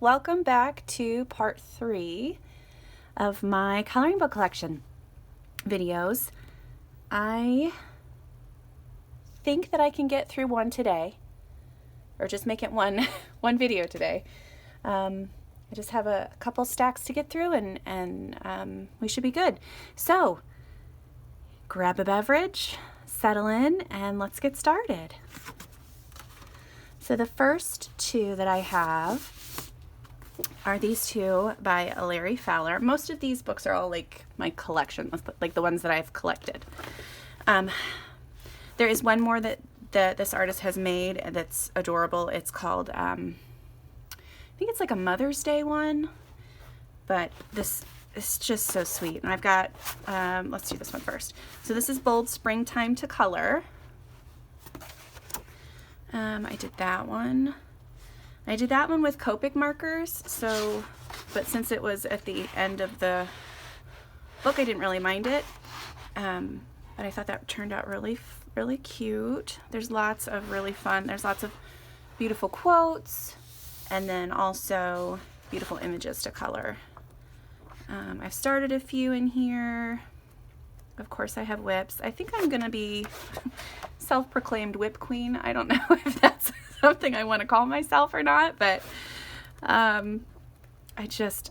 welcome back to part 3 of my coloring book collection videos. I think that I can get through one today, or just make it one video today. I just have a couple stacks to get through, and we should be good. So grab a beverage, settle in, and let's get started. So the first two that I have are these two by Larry Fowler. Most of these books are all like my collection, like the ones that I've collected. There is one more that this artist has made that's adorable. It's called, I think it's like a Mother's Day one, but this is just so sweet. And I've got, let's do this one first. So this is Bold Springtime to Color. I did that one. I did that one with Copic markers, so, but since it was at the end of the book, I didn't really mind it. But I thought that turned out really cute. There's lots of really fun, there's lots of beautiful quotes, and then also beautiful images to color. I've started a few in here. Of course, I have whips. I think I'm gonna be self-proclaimed whip queen. I don't know if that's something I want to call myself or not, but I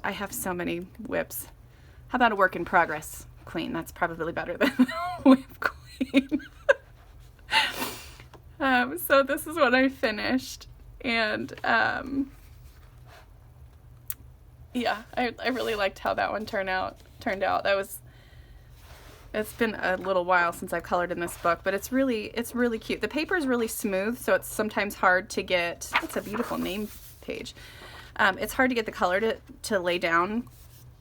have so many whips. How about a work in progress queen? That's probably better than whip queen. So this is what I finished, and yeah, I really liked how that one turned out. It's been a little while since I've colored in this book, but it's really cute. The paper is really smooth, so it's sometimes hard to get, it's a beautiful name page. It's hard to get the color to lay down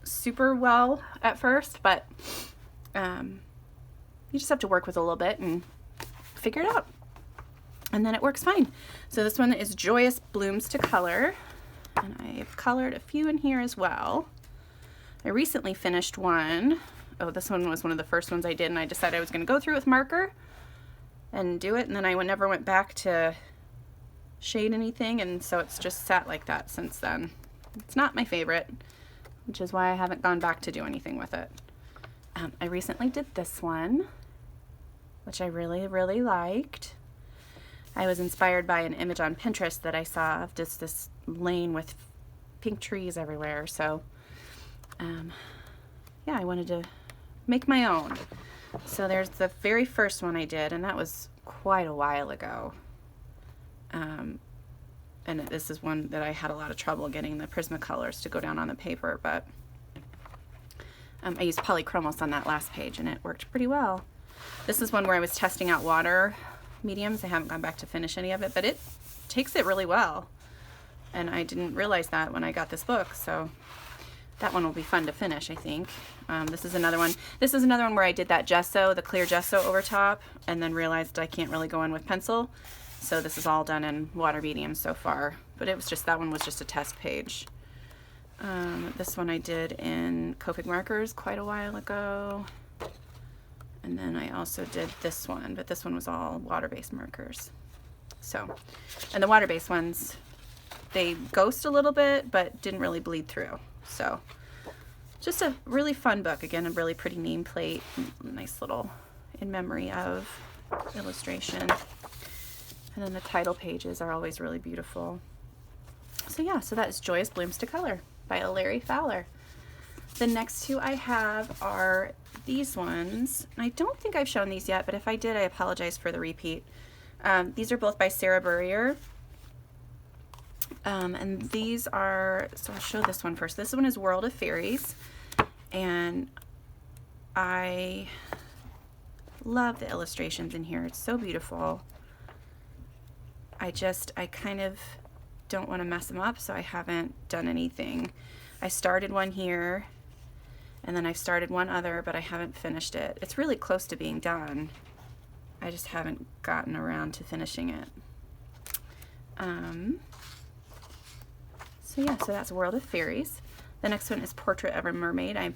super well at first, but you just have to work with it a little bit and figure it out. And then it works fine. So this one is Joyous Blooms to Color, and I've colored a few in here as well. I recently finished one. Oh, this one was one of the first ones I did, and I decided I was going to go through with marker and do it, and then I never went back to shade anything, and so it's just sat like that since then. It's not my favorite, which is why I haven't gone back to do anything with it. I recently did this one, which I really liked. I was inspired by an image on Pinterest that I saw of just this lane with pink trees everywhere, so yeah, I wanted to make my own. So there's the very first one I did, and that was quite a while ago. And this is one that I had a lot of trouble getting the Prismacolors to go down on the paper, but I used polychromos on that last page, and it worked pretty well. This is one where I was testing out water mediums. I haven't gone back to finish any of it, but it takes it really well, and I didn't realize that when I got this book, so that one will be fun to finish, I think. This is another one. This is another one where I did that gesso, the clear gesso over top, and then realized I can't really go in with pencil. So this is all done in water medium so far. But it was just, that one was just a test page. This one I did in Copic markers quite a while ago. And then I also did this one, but this one was all water-based markers. So, and the water-based ones, they ghost a little bit, but didn't really bleed through. So just a really fun book. Again, a really pretty nameplate, nice little in memory of illustration. And then the title pages are always really beautiful. So yeah, so that is Joyous Blooms to Color by Larry Fowler. The next two I have are these ones. I don't think I've shown these yet, but if I did, I apologize for the repeat. These are both by Sarah Burrier. And these are, so I'll show this one first. This one is World of Fairies, and I love the illustrations in here. It's so beautiful. I kind of don't want to mess them up, so I haven't done anything. I started one here, and then I started one other, but I haven't finished it. It's really close to being done. I just haven't gotten around to finishing it. So yeah, so that's World of Fairies. The next one is Portrait of a Mermaid.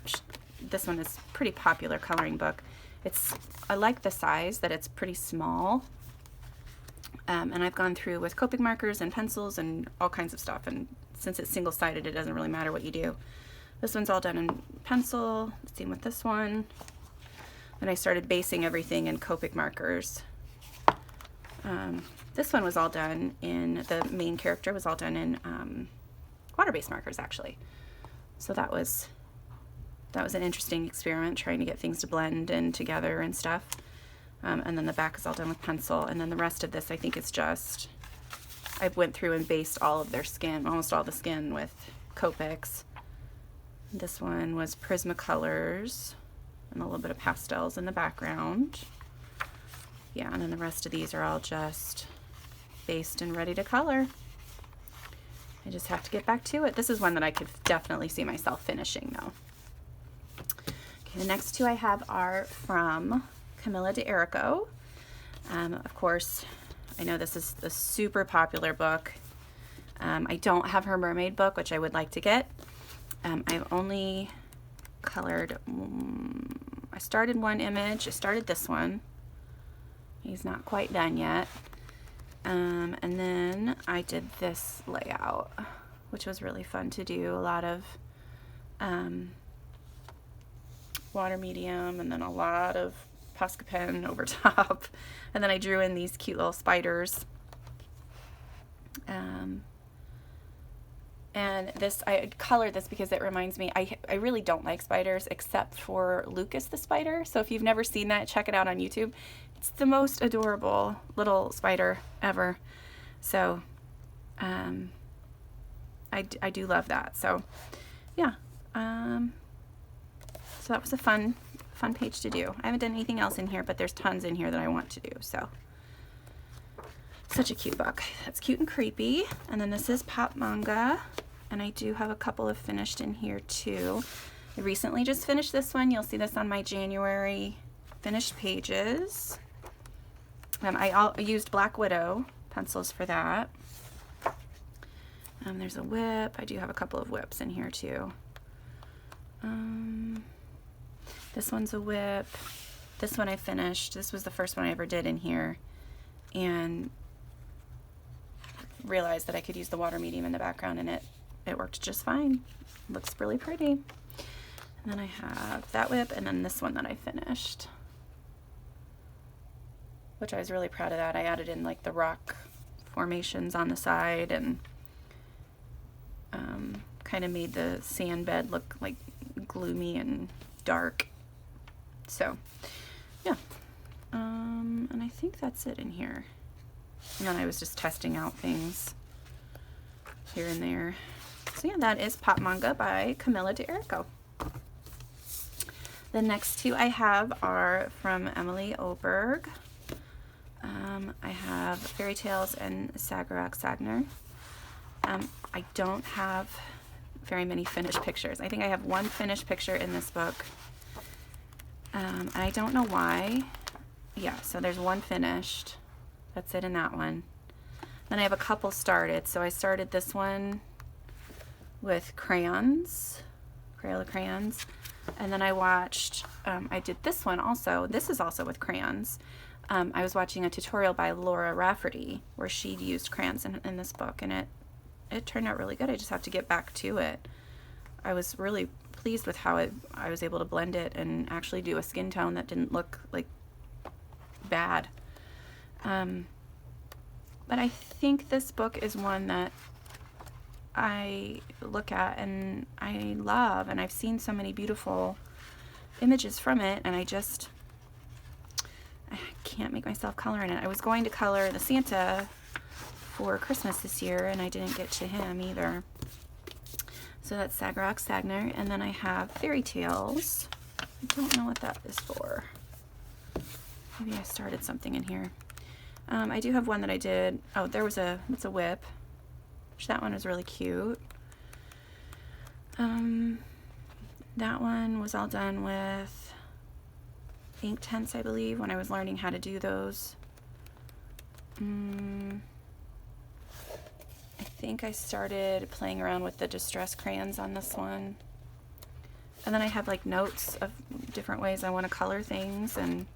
This one is a pretty popular coloring book. I like the size, that it's pretty small. And I've gone through with Copic markers and pencils and all kinds of stuff and since it's single-sided, it doesn't really matter what you do. This one's all done in pencil, same with this one. Then I started basing everything in Copic markers. This one was all done in, the main character was all done in water-based markers, actually. So that was an interesting experiment, trying to get things to blend in together and stuff. And then the back is all done with pencil. And then the rest of this, I think it's just, I went through and based all of their skin, almost all the skin, with Copics. This one was Prismacolors and a little bit of pastels in the background. Yeah, and then the rest of these are all just based and ready to color. I just have to get back to it. This is one that I could definitely see myself finishing, though. Okay, the next two I have are from Camilla De Erico. Of course, I know this is a super popular book. I don't have her Mermaid book, which I would like to get. I've only colored, I started one image. I started this one. He's not quite done yet. And then I did this layout, which was really fun to do. A lot of water medium, and then a lot of Posca pen over top. And then I drew in these cute little spiders. And this, I colored this because it reminds me, I really don't like spiders except for Lucas the spider. So if you've never seen that, check it out on YouTube. It's the most adorable little spider ever. So I do love that. So yeah, so that was a fun page to do. I haven't done anything else in here, but there's tons in here that I want to do. So such a cute book. That's cute and creepy. And then this is Pop Manga, and I do have a couple of finished in here too. I recently just finished this one. You'll see this on my January finished pages. I used Black Widow pencils for that. There's a whip. I do have a couple of whips in here too. This one's a whip. This one I finished. This was the first one I ever did in here, and realized that I could use the water medium in the background, and it worked just fine. Looks really pretty. And then I have that whip, and then this one that I finished, which I was really proud of that. I added in like the rock formations on the side, and kind of made the sand bed look like gloomy and dark. So yeah, and I think that's it in here. And then I was just testing out things here and there. So yeah, that is Pop Manga by Camilla De Erico. The next two I have are from Emily Oberg. I have Fairy Tales and Sagarak Sagner. I don't have very many finished pictures. I think I have one finished picture in this book. I don't know why. Yeah, so there's one finished. That's it in that one. Then I have a couple started. So I started this one with crayons, Crayola crayons. And then I watched, I did this one also. This is also with crayons. I was watching a tutorial by Laura Rafferty where she'd used crayons in this book, and it turned out really good. I just have to get back to it. I was really pleased with how I was able to blend it and actually do a skin tone that didn't look like bad. But I think this book is one that I look at and I love, and I've seen so many beautiful images from it, and I can't make myself color in it. I was going to color the Santa for Christmas this year, and I didn't get to him either. So that's Sagarak Sagner, and then I have Fairy Tales. I don't know what that is for. Maybe I started something in here. I do have one that I did. Oh, it's a whip, which that one is really cute. That one was all done with ink tents, I believe, when I was learning how to do those. I think I started playing around with the distress crayons on this one. And then I have like notes of different ways I want to color things and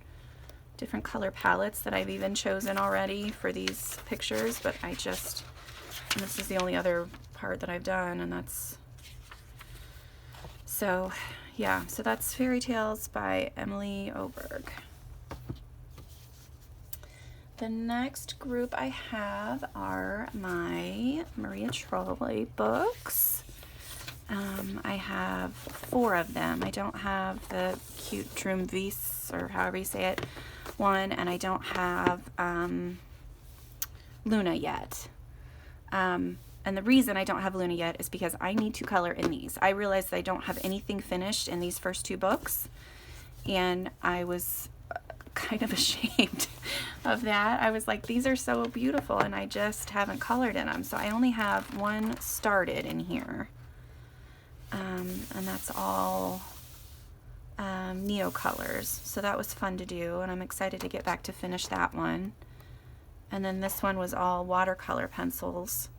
different color palettes that I've even chosen already for these pictures, but and this is the only other part that I've done, and so yeah, so that's Fairy Tales by Emily Oberg. The next group I have are my Maria Trolley books. I have 4 of them. I don't have the cute Drumvis, or however you say it, one, and I don't have Luna yet. And the reason I don't have Luna yet is because I need to color in these. I realized that I don't have anything finished in these first 2 books, and I was kind of ashamed of that. I was like, these are so beautiful, and I just haven't colored in them. So I only have one started in here, and that's all Neo colors. So that was fun to do, and I'm excited to get back to finish that one. And then this one was all watercolor pencils,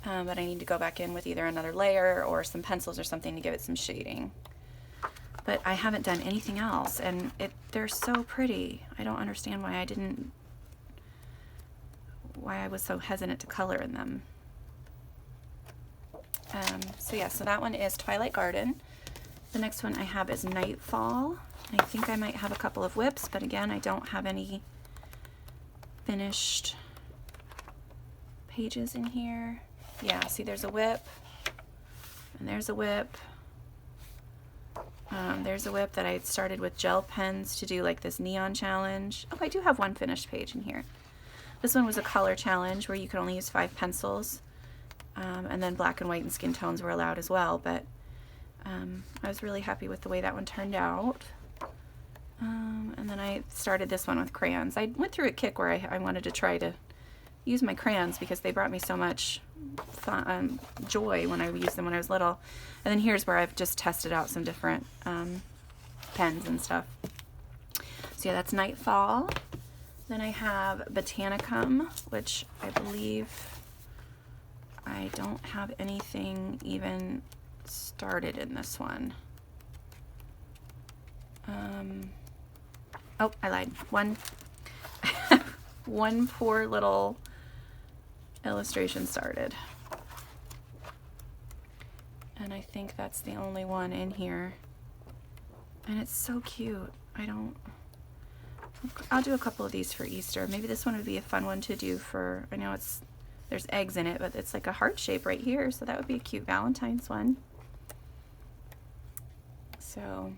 but I need to go back in with either another layer or some pencils or something to give it some shading. But I haven't done anything else, and they're so pretty. I don't understand why I was so hesitant to color in them. So yeah, so that one is Twilight Garden. The next one I have is Nightfall. I think I might have a couple of whips, but again, I don't have any finished pages in here. Yeah, see, there's a whip, and there's a whip. There's a whip that I started with gel pens to do like this neon challenge. Oh, I do have one finished page in here. This one was a color challenge where you could only use 5 pencils, and then black and white and skin tones were allowed as well, but I was really happy with the way that one turned out. And then I started this one with crayons. I went through a kick where I wanted to try to use my crayons because they brought me so much fun, joy when I used them when I was little. And then here's where I've just tested out some different pens and stuff. So yeah, that's Nightfall. Then I have Botanicum, which I believe I don't have anything even started in this one. Oh, I lied. One poor little illustration started. And I think that's the only one in here. And it's so cute. I'll do a couple of these for Easter. Maybe this one would be a fun one to do for, I know there's eggs in it, but it's like a heart shape right here, so that would be a cute Valentine's one. So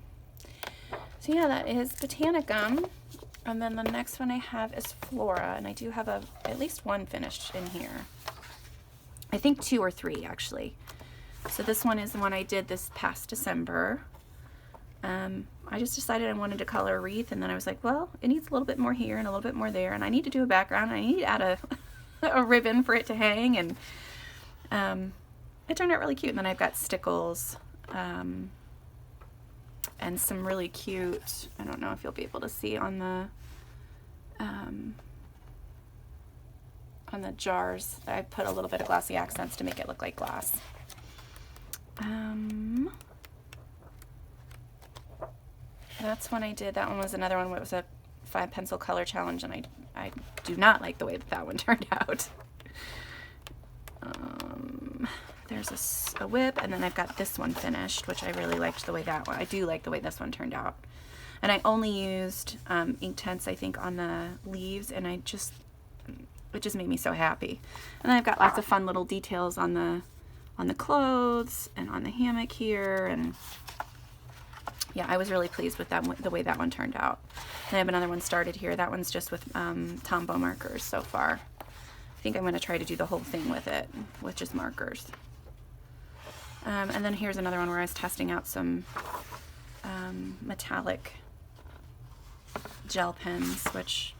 yeah, that is Botanicum. And then the next one I have is Flora, and I do have at least one finished in here. I think 2 or 3 actually. So this one is the one I did this past December. I just decided I wanted to color a wreath, and then I was like, well, it needs a little bit more here and a little bit more there, and I need to do a background, and I need to add a ribbon for it to hang, and it turned out really cute. And then I've got stickles, and some really cute, I don't know if you'll be able to see on the jars, I put a little bit of glossy accents to make it look like glass. That's one I did. That one was another one. It was a 5 pencil color challenge, and I do not like the way that one turned out. There's a whip, and then I've got this one finished, which I really liked the way that one. I do like the way this one turned out. And I only used Inktense, I think, on the leaves, and it just made me so happy. And then I've got lots of fun little details on the clothes and on the hammock here, and yeah, I was really pleased with the way that one turned out. And I have another one started here. That one's just with Tombow markers so far. I think I'm going to try to do the whole thing with it, with just markers. And then here's another one where I was testing out some metallic gel pens, which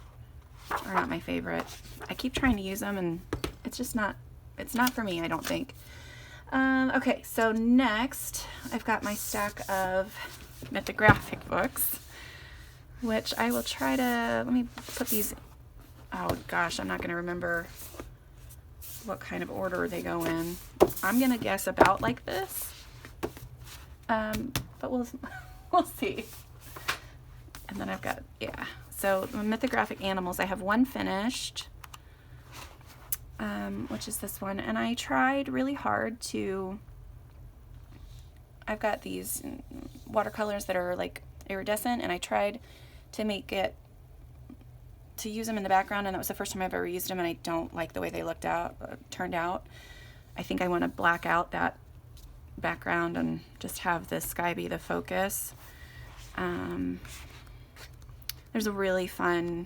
are not my favorite. I keep trying to use them, and it's not for me, I don't think. Okay, so next I've got my stack of mythographic books, which I will try to, let me put these, oh gosh, I'm not going to remember what kind of order they go in. I'm going to guess about like this, but we'll see. And then I've got, yeah, so Mythographic Animals, I have one finished. which is this one. And I tried really hard to, I've got these watercolors that are like iridescent, and I tried to make it, to use them in the background, and that was the first time I've ever used them, and I don't like the way they turned out. I think I want to black out that background and just have the sky be the focus. There's a really fun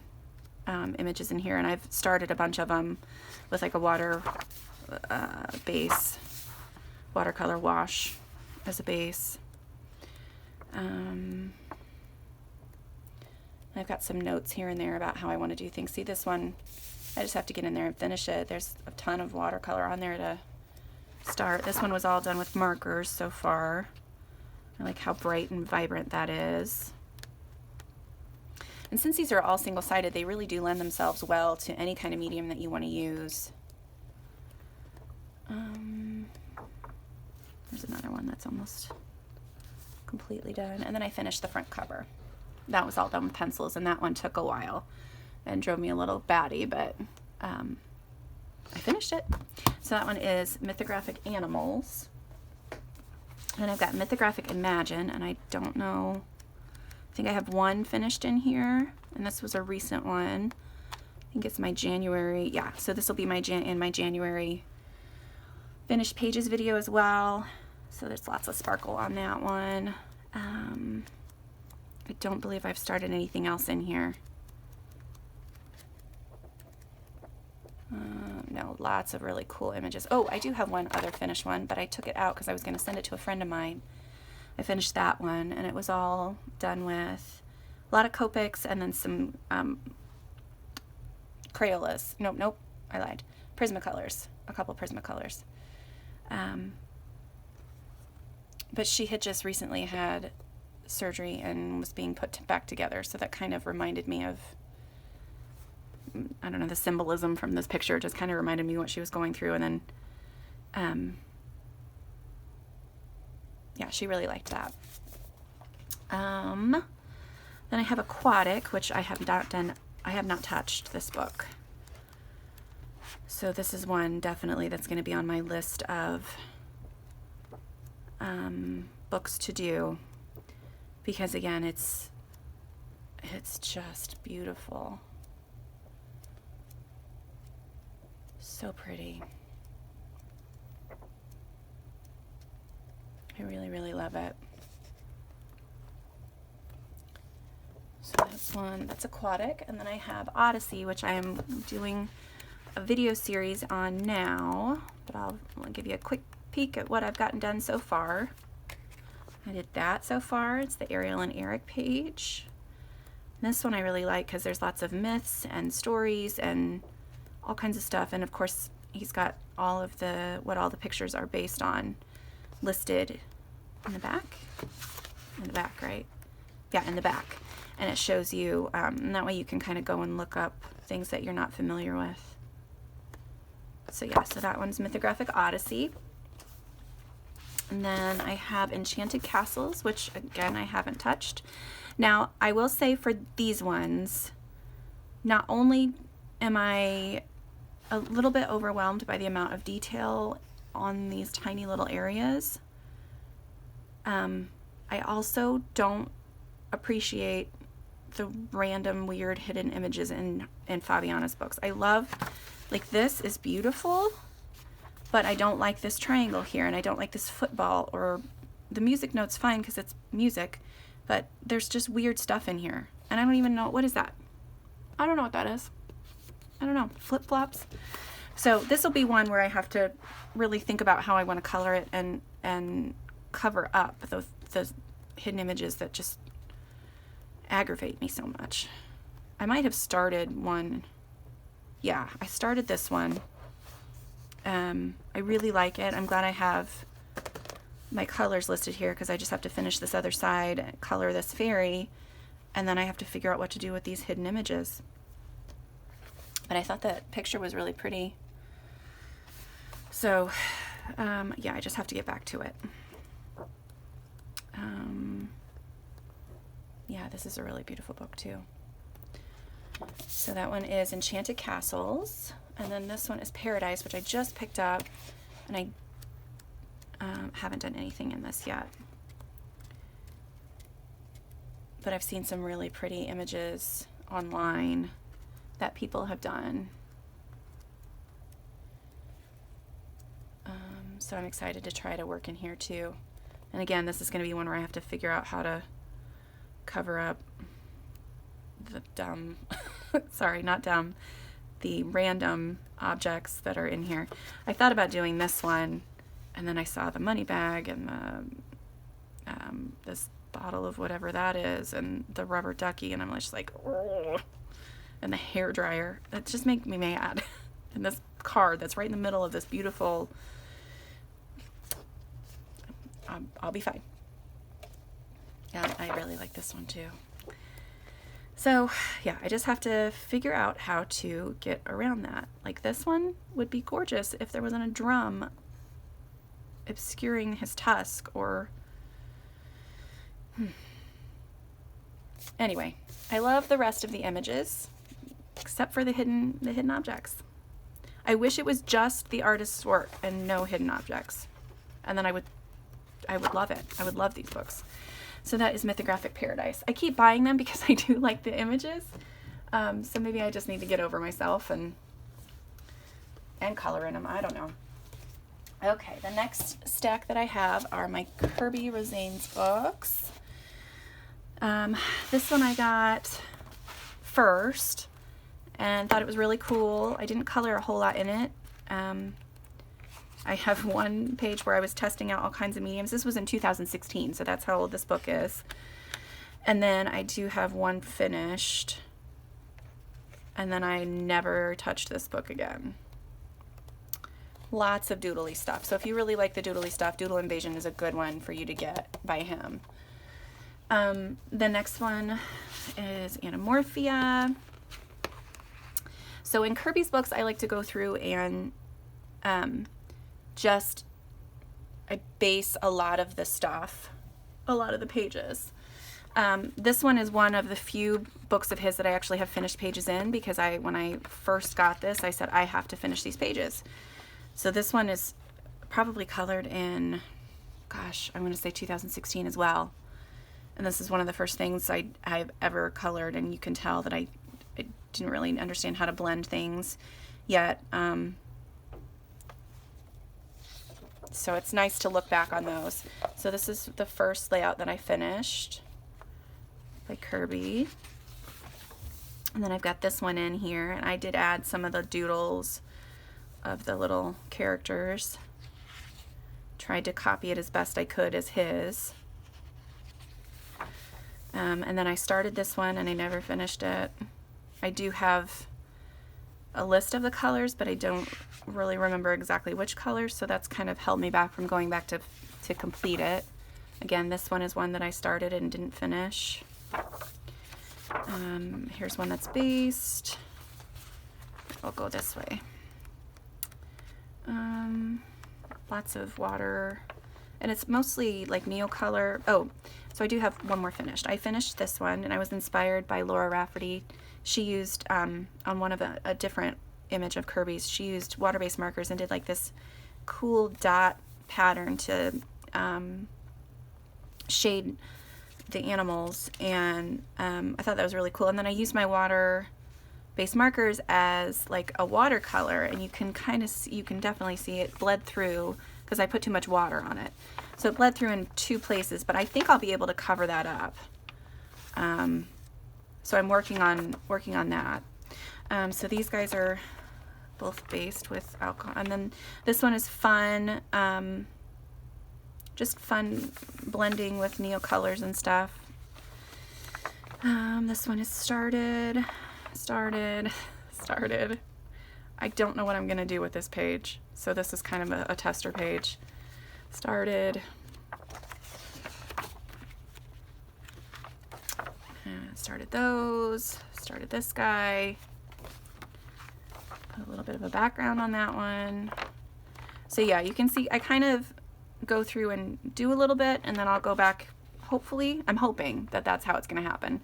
images in here, and I've started a bunch of them with like a water base, watercolor wash as a base. I've got some notes here and there about how I want to do things. See, this one, I just have to get in there and finish it. There's a ton of watercolor on there to start. This one was all done with markers so far. I like how bright and vibrant that is. And since these are all single-sided, they really do lend themselves well to any kind of medium that you want to use. There's another one that's almost completely done. And then I finished the front cover. That was all done with pencils, and that one took a while and drove me a little batty, but I finished it. So that one is Mythographic Animals. And I've got Mythographic Imagine, and I don't know, I think I have one finished in here, and this was a recent one. I think it's my January, yeah, so this will be my January finished pages video as well. So there's lots of sparkle on that one. I don't believe I've started anything else in here. No, lots of really cool images. Oh, I do have one other finished one, but I took it out because I was going to send it to a friend of mine. I finished that one, and it was all done with a lot of Copics and then some Crayolas. Nope, I lied. Prismacolors, a couple Prismacolors. But she had just recently had surgery and was being put back together, so that kind of reminded me of, I don't know, the symbolism from this picture just kind of reminded me what she was going through. And then yeah, she really liked that. Then I have Aquatic, which I have not done, I have not touched this book. So this is one definitely that's going to be on my list of books to do, because again, it's just beautiful. So pretty. I really, really love it. So that's one, that's Aquatic. And then I have Odyssey, which I am doing a video series on now, but I'll give you a quick peek at what I've gotten done so far. I did that so far. It's the Ariel and Eric page. And this one I really like because there's lots of myths and stories and all kinds of stuff. And of course, he's got all of what all the pictures are based on listed in the back. In the back, right? Yeah, in the back. And it shows you, and that way you can kind of go and look up things that you're not familiar with. So yeah, so that one's Mythographic Odyssey. And then I have Enchanted Castles, which again, I haven't touched. Now, I will say for these ones, not only am I a little bit overwhelmed by the amount of detail on these tiny little areas, I also don't appreciate the random weird hidden images in Fabiana's books. I love, like, this is beautiful, but I don't like this triangle here, and I don't like this football, or the music note's fine because it's music, but there's just weird stuff in here, and I don't even know, what is that? I don't know what that is. I don't know, flip-flops? So this will be one where I have to really think about how I want to color it and cover up those hidden images that just aggravate me so much. I might have started one. Yeah, I started this one. I really like it. I'm glad I have my colors listed here because I just have to finish this other side and color this fairy, and then I have to figure out what to do with these hidden images. But I thought that picture was really pretty. So, yeah, I just have to get back to it. Yeah, this is a really beautiful book too. So that one is Enchanted Castles. And then this one is Paradise, which I just picked up, and I haven't done anything in this yet. But I've seen some really pretty images online that people have done. So I'm excited to try to work in here too. And again, this is going to be one where I have to figure out how to cover up the dumb, sorry, not dumb, the random objects that are in here. I thought about doing this one, and then I saw the money bag and the this bottle of whatever that is, and the rubber ducky, and I'm just like, ugh. And the hair dryer. It just makes me mad. And this card that's right in the middle of this beautiful, I'll be fine. Yeah, I really like this one too. So yeah, I just have to figure out how to get around that. Like this one would be gorgeous if there wasn't a drum obscuring his tusk, or Anyway, I love the rest of the images except for the hidden objects. I wish it was just the artist's work and no hidden objects, and then I would love it. I would love these books. So that is Mythographic Paradise. I keep buying them because I do like the images. So maybe I just need to get over myself and color in them. I don't know. Okay, the next stack that I have are my Kirby Rosiness books. This one I got first and thought it was really cool. I didn't color a whole lot in it. I have one page where I was testing out all kinds of mediums. This was in 2016, so that's how old this book is. And then I do have one finished, and then I never touched this book again. Lots of doodly stuff. So if you really like the doodly stuff, Doodle Invasion is a good one for you to get by him. The next one is Anamorphia. So in Kirby's books, I like to go through and I base a lot of the stuff, a lot of the pages. This one is one of the few books of his that I actually have finished pages in, because when I first got this, I said I have to finish these pages. So this one is probably colored in, gosh, I'm going to say 2016 as well. And this is one of the first things I've ever colored, and you can tell that I didn't really understand how to blend things yet. So it's nice to look back on those. So this is the first layout that I finished by Kirby. And then I've got this one in here, and I did add some of the doodles of the little characters. Tried to copy it as best I could as his. And then I started this one and I never finished it. I do have a list of the colors, but I don't really remember exactly which colors, so that's kind of held me back from going back to complete it. Again, this one is one that I started and didn't finish. Here's one that's based. I'll go this way. Lots of water, and it's mostly like Neocolor. Oh, so I do have one more finished. I finished this one, and I was inspired by Laura Rafferty. She used, on one of a different image of Kirby's, she used water-based markers and did like this cool dot pattern to shade the animals, and I thought that was really cool. And then I used my water-based markers as like a watercolor, and you can definitely see it bled through because I put too much water on it. So it bled through in two places, but I think I'll be able to cover that up. So I'm working on that. So these guys are both based with alcohol, and then this one is fun, just fun blending with Neocolors and stuff. This one is started. I don't know what I'm gonna do with this page, so this is kind of a tester page. Started those, started this guy, put a little bit of a background on that one. So yeah, you can see I kind of go through and do a little bit, and then I'll go back. Hopefully, I'm hoping that that's how it's going to happen.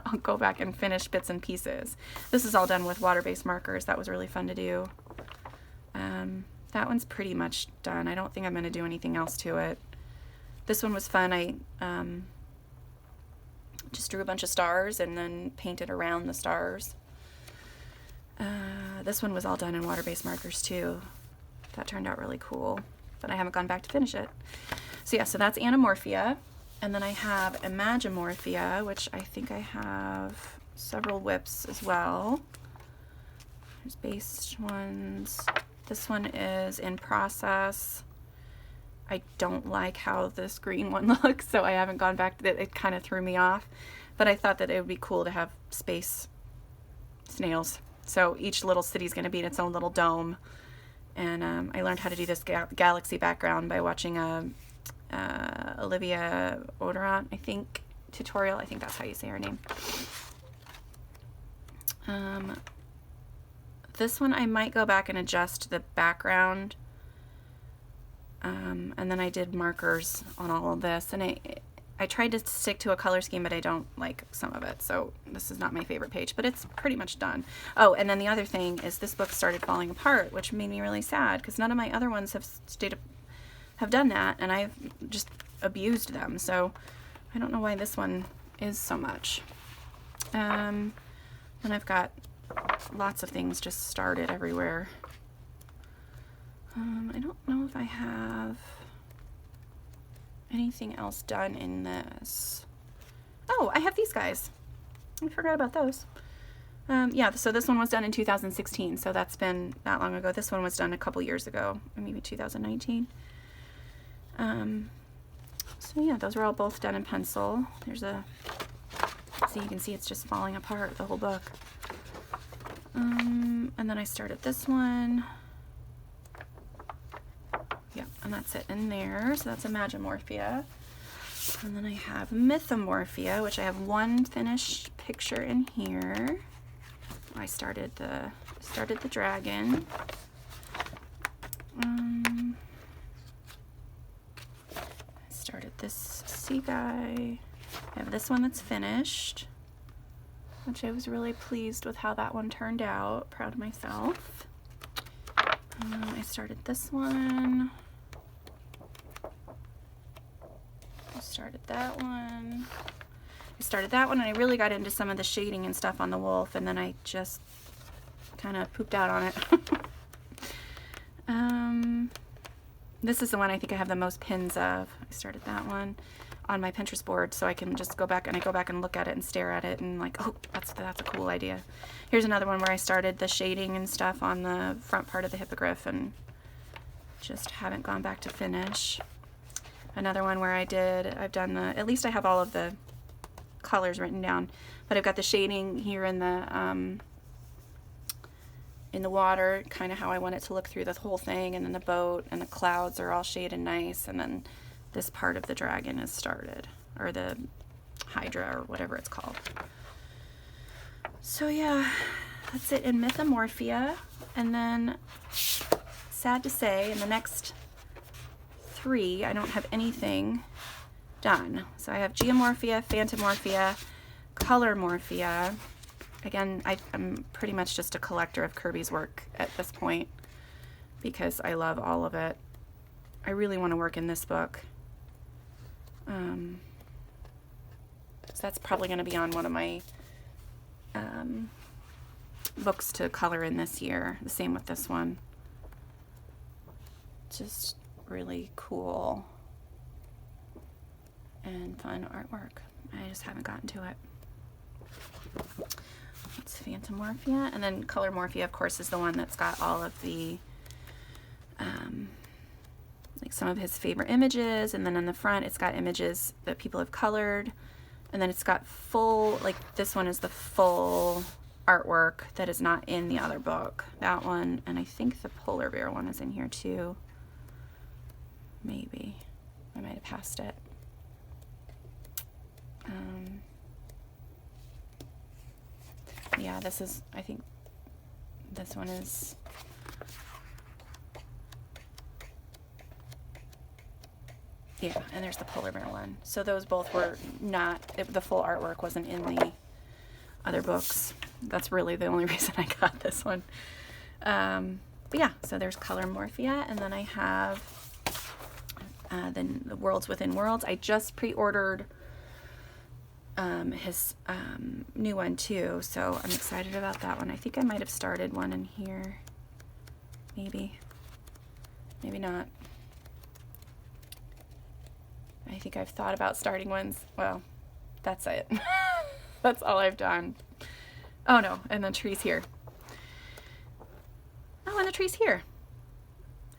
I'll go back and finish bits and pieces. This is all done with water-based markers. That was really fun to do. That one's pretty much done. I don't think I'm going to do anything else to it. This one was fun. I just drew a bunch of stars and then painted around the stars. This one was all done in water-based markers too. That turned out really cool, but I haven't gone back to finish it. So yeah, so that's Anamorphia. And then I have Imagimorphia, which I think I have several whips as well. There's based ones. This one is in process. I don't like how this green one looks, so I haven't gone back to it. It kind of threw me off, but I thought that it would be cool to have space snails. So each little city is going to be in its own little dome. And I learned how to do this galaxy background by watching a Olivia Oderon, I think, tutorial. I think that's how you say her name. This one I might go back and adjust the background. And then I did markers on all of this. And I tried to stick to a color scheme, but I don't like some of it. So this is not my favorite page, but it's pretty much done. Oh, and then the other thing is this book started falling apart, which made me really sad because none of my other ones have done that, and I've just abused them. So I don't know why this one is so much. And I've got lots of things just started everywhere. I don't know if I have anything else done in this. Oh, I have these guys. I forgot about those. Yeah, so this one was done in 2016, so that's been that long ago. This one was done a couple years ago, maybe 2019. So yeah, those were all both done in pencil. There's a, so you can see it's just falling apart, the whole book. And then I started this one. Yeah, and that's it in there. So that's Imagimorphia. And then I have Mythomorphia, which I have one finished picture in here. I started the dragon. I started this sea guy. I have this one that's finished, which I was really pleased with how that one turned out. Proud of myself. I started this one. I started that one. And I really got into some of the shading and stuff on the wolf, and then I just kind of pooped out on it. This is the one I think I have the most pins of. I started that one on my Pinterest board, so I can just go back and look at it and stare at it and like, oh, that's a cool idea. Here's another one where I started the shading and stuff on the front part of the hippogriff and just haven't gone back to finish. Another one where I've done at least I have all of the colors written down, but I've got the shading here in the water, kind of how I want it to look through the whole thing, and then the boat and the clouds are all shaded nice, and then this part of the dragon is started, or the hydra, or whatever it's called. So yeah, that's it in Mythomorphia. And then, sad to say, in the next 3, I don't have anything done. So I have Geomorphia, Phantomorphia, Colormorphia. Again, I'm pretty much just a collector of Kirby's work at this point because I love all of it. I really want to work in this book. So that's probably going to be on one of my books to color in this year. The same with this one. Just really cool and fun artwork. I just haven't gotten to it. It's Phantomorphia, and then Colormorphia, of course, is the one that's got all of the like some of his favorite images, and then on the front it's got images that people have colored, and then it's got full, like this one is the full artwork that is not in the other book. That one, and I think the polar bear one is in here too. Maybe. I might have passed it. Yeah, this is, I think this one is, Yeah, and there's the polar bear one. So those both were not, the full artwork wasn't in the other books. That's really the only reason I got this one. But yeah, so there's Color Morphia, and then I have the Worlds Within Worlds. I just pre-ordered his new one too, so I'm excited about that one. I think I might have started one in here. Maybe not. I think I've thought about starting ones. Well, that's it. That's all I've done. Oh no, and the tree's here. Oh, and the tree's here.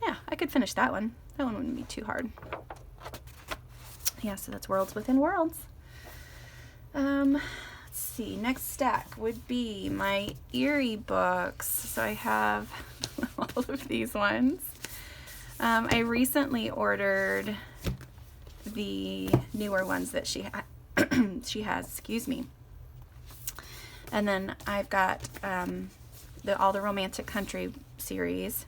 Yeah, I could finish that one. That one wouldn't be too hard. Yeah, so that's Worlds Within Worlds. Let's see, next stack would be my Eerie books. So I have all of these ones. I recently ordered the newer ones that she has, excuse me. And then I've got all the Romantic Country series.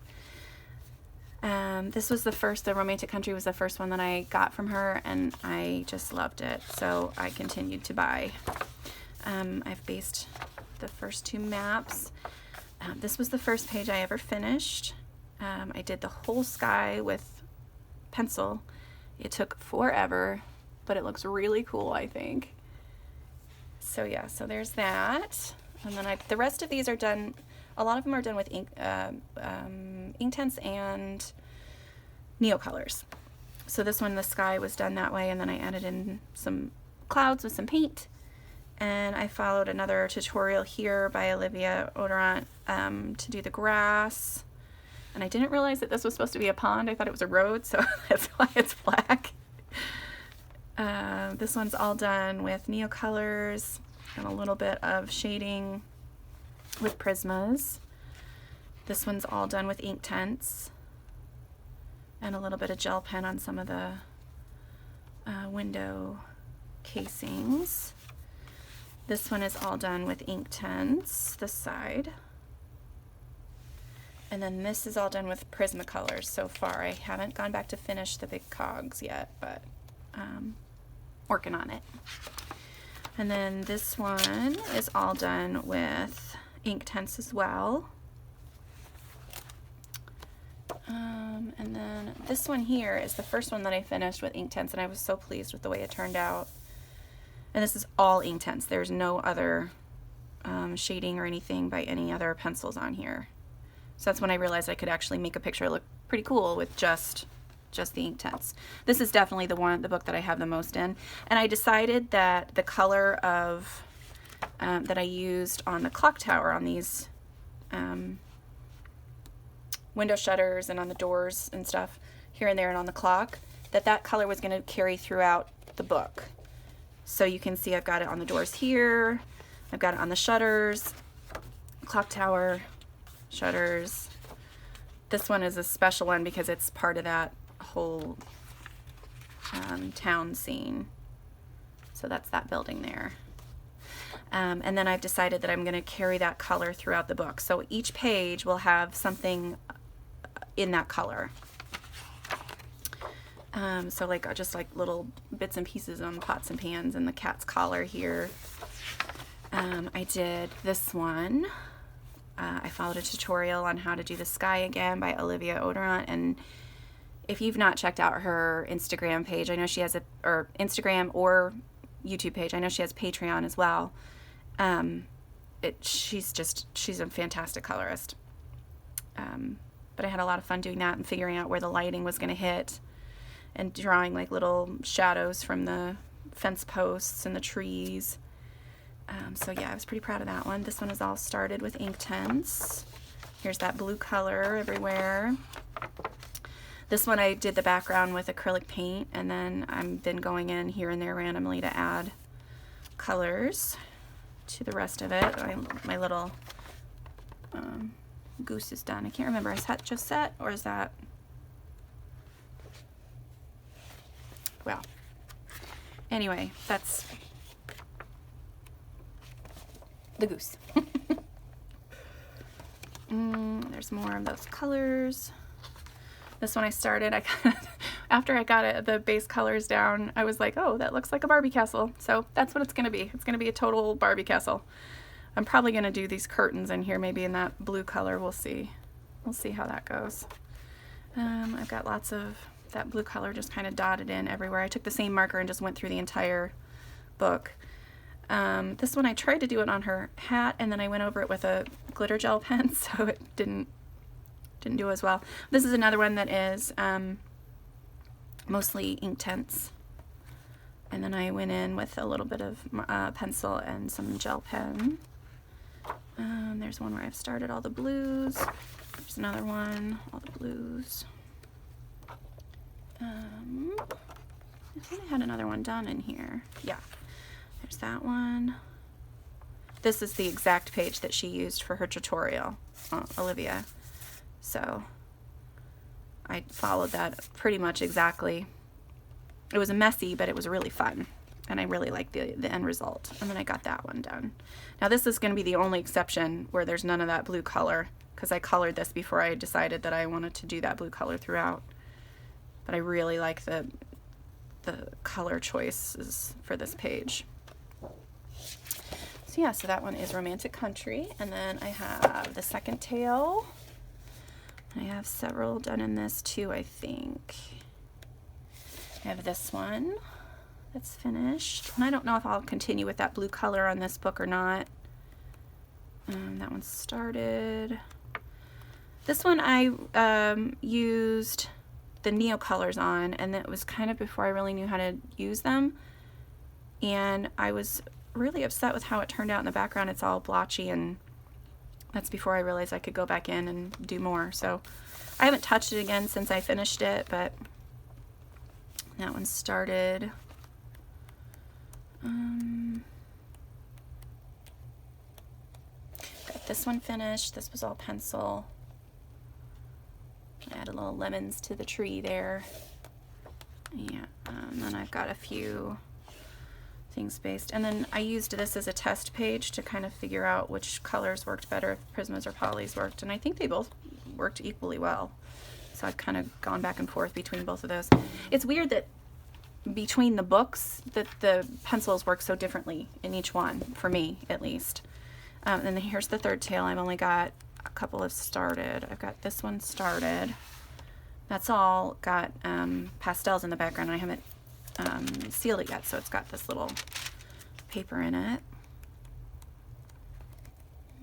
This was the Romantic Country was the first one that I got from her, and I just loved it, so I continued to buy. I've based the first 2 maps. This was the first page I ever finished. I did the whole sky with pencil. It took forever, but it looks really cool, I think. So yeah, so there's that. And then the rest of these are done, a lot of them are done with Inktense and Neocolors. So this one, the sky was done that way, and then I added in some clouds with some paint. And I followed another tutorial here by Olivia Oderant to do the grass. And I didn't realize that this was supposed to be a pond. I thought it was a road, so that's why it's black. This one's all done with Neocolors and a little bit of shading with Prismas. This one's all done with Inktense and a little bit of gel pen on some of the window casings. This one is all done with Inktense, this side. And then this is all done with Prismacolors so far. I haven't gone back to finish the big cogs yet, but working on it. And then this one is all done with Inktense as well. And then this one here is the first one that I finished with Inktense, and I was so pleased with the way it turned out. And this is all Inktense. There's no other shading or anything by any other pencils on here. So that's when I realized I could actually make a picture look pretty cool with just the Inktense. This is definitely the book that I have the most in. And I decided that the color of that I used on the clock tower on these window shutters and on the doors and stuff here and there and on the clock, that color was going to carry throughout the book. So you can see I've got it on the doors here, I've got it on the shutters, clock tower, shutters. This one is a special one because it's part of that whole town scene. So that's that building there. And then I've decided that I'm going to carry that color throughout the book. So each page will have something in that color. So like just like little bits and pieces on pots and pans and the cat's collar here. I did this one. I followed a tutorial on how to do the sky again by Olivia Oderant, and if you've not checked out her Instagram page, I know she has or Instagram or YouTube page. I know she has Patreon as well. She's a fantastic colorist. But I had a lot of fun doing that and figuring out where the lighting was going to hit and drawing like little shadows from the fence posts and the trees. So yeah, I was pretty proud of that one. This one is all started with Inktense. Here's that blue color everywhere. This one I did the background with acrylic paint, and then I've been going in here and there randomly to add colors to the rest of it. My little goose is done. I can't remember, is that just set or is that, well, anyway, that's the goose. There's more of those colors. This one I started, after I got the base colors down, I was like, oh, that looks like a Barbie castle. So that's what it's going to be. It's going to be a total Barbie castle. I'm probably going to do these curtains in here, maybe in that blue color. We'll see. We'll see how that goes. I've got lots of that blue color just kind of dotted in everywhere. I took the same marker and just went through the entire book. This one I tried to do it on her hat, and then I went over it with a glitter gel pen, so it didn't do as well. This is another one that is mostly Inktense, and then I went in with a little bit of pencil and some gel pen. There's one where I've started all the blues. There's another one, all the blues. I think I had another one done in here. Yeah, there's that one. This is the exact page that she used for her tutorial, Olivia. So I followed that pretty much exactly. It was messy, but it was really fun. And I really liked the end result. And then I got that one done. Now this is going to be the only exception where there's none of that blue color, because I colored this before I decided that I wanted to do that blue color throughout. But I really like the color choices for this page. So yeah, so that one is Romantic Country. And then I have the second tale. I have several done in this too, I think. I have this one that's finished. And I don't know if I'll continue with that blue color on this book or not. That one started. This one I used the Neo colors on, and it was kind of before I really knew how to use them. And I was really upset with how it turned out in the background. It's all blotchy, and that's before I realized I could go back in and do more. So I haven't touched it again since I finished it, but that one started. Got this one finished. This was all pencil. I added little lemons to the tree there. Yeah, and then I've got a few things based. And then I used this as a test page to kind of figure out which colors worked better, if Prismas or Polys worked. And I think they both worked equally well. So I've kind of gone back and forth between both of those. It's weird that between the books that the pencils work so differently in each one, for me at least. And then here's the third tale. I've only got a couple have started. I've got this one started. That's all got pastels in the background. I haven't sealed it yet, so it's got this little paper in it.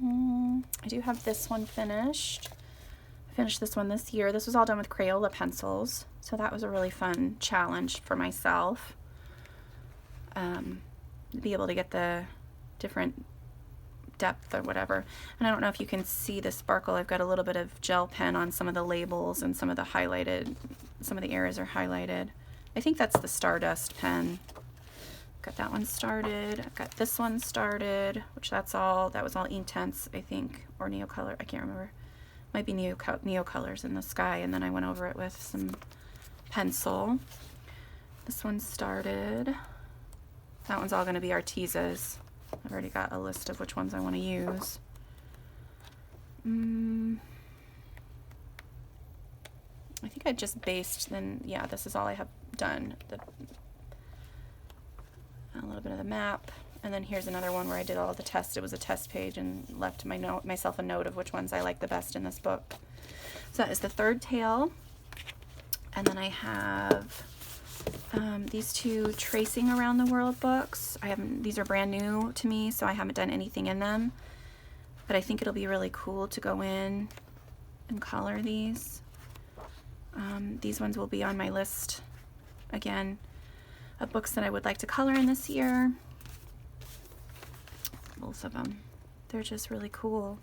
I do have this one finished. I finished this one this year. This was all done with Crayola pencils, so that was a really fun challenge for myself. Be able to get the different depth or whatever. And I don't know if you can see the sparkle. I've got a little bit of gel pen on some of the labels, and some of the highlighted, some of the areas are highlighted. I think that's the Stardust pen. Got that one started. I've got this one started, which that was all Inktense, I think, or Neo Color. I can't remember. Might be Neo Colors in the Sky, and then I went over it with some pencil. This one started. That one's all going to be Artesa's. I've already got a list of which ones I want to use. I think I just based, then, yeah, this is all I have done. A little bit of the map, and then here's another one where I did all the tests. It was a test page, and left myself a note of which ones I like the best in this book. So that is the third tale. And then I have these two Tracing Around the World books. These are brand new to me, so I haven't done anything in them. But I think it'll be really cool to go in and color these. These ones will be on my list, again, of books that I would like to color in this year. Both of them. They're just really cool.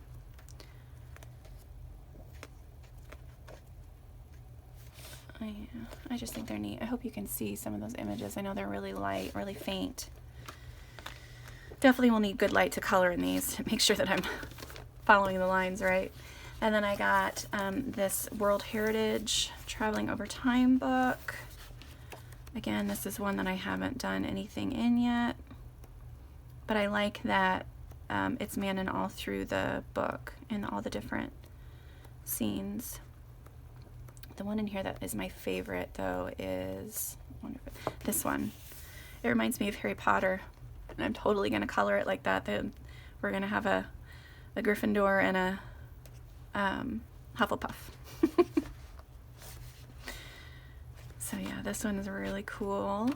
I just think they're neat. I hope you can see some of those images. I know they're really light, really faint. Definitely will need good light to color in these to make sure that I'm following the lines right. And then I got this World Heritage Traveling Over Time book. Again, this is one that I haven't done anything in yet, but I like that it's Manon all through the book in all the different scenes. The one in here that is my favorite, though, is this one. It reminds me of Harry Potter, and I'm totally going to color it like that. Then we're going to have a Gryffindor and a Hufflepuff. So yeah, this one is really cool.